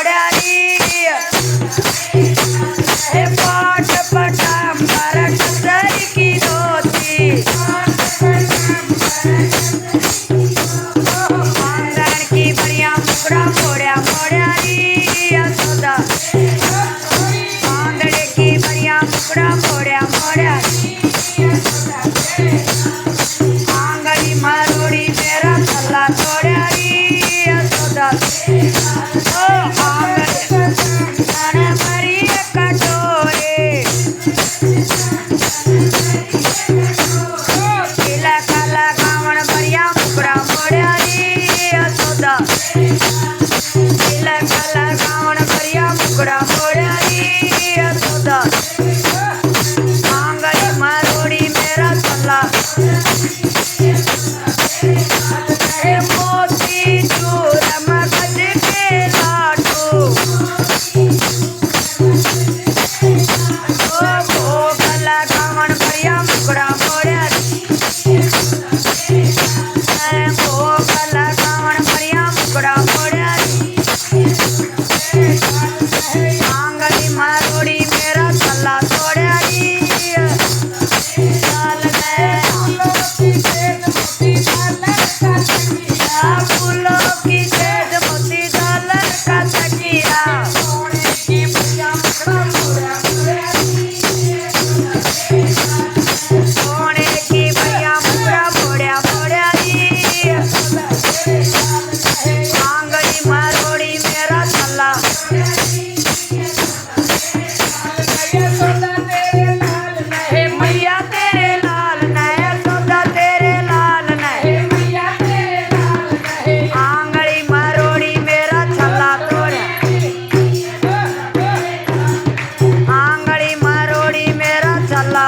मोड़िया री पाट पटाम्बर कसर की धोती आंगन की बढ़िया मुकड़ा मोड़िया मोड़िया री यशोदा आंगन की बढ़िया मुकड़ा मोड़िया मोड़िया आंगली मारोड़ी मेरा थल्ला तोड़िया री यशोदा ओ आंगन मरी कटोरे किला काला गावण बढ़िया मुकड़ा मोड़िया री यशोदा किला काला गावण बढ़िया मुकड़ा मोड़िया री यशोदा आंगली मारोड़ी मेरा थल्ला मोती चूर मगज के लाडू ओ भोगला गावण बढ़िया मुकड़ा मोड़िया भोगला गावण बढ़िया मुकड़ा मोड़िया आंगली मारोड़ी मेरा थल्ला तोड़िया फूलों की सेज मोती डालर का तकिया सोने की बढ़िया मुकड़ा मोड़िया मोड़िया री आंगली मारोड़ी मेरा थल्ला मैया तेरे लाल नया सौदा तेरे लाल नया आंगली मारोड़ी मेरा थल्ला तोड़िया आंगली मारोड़ी मेरा थल्ला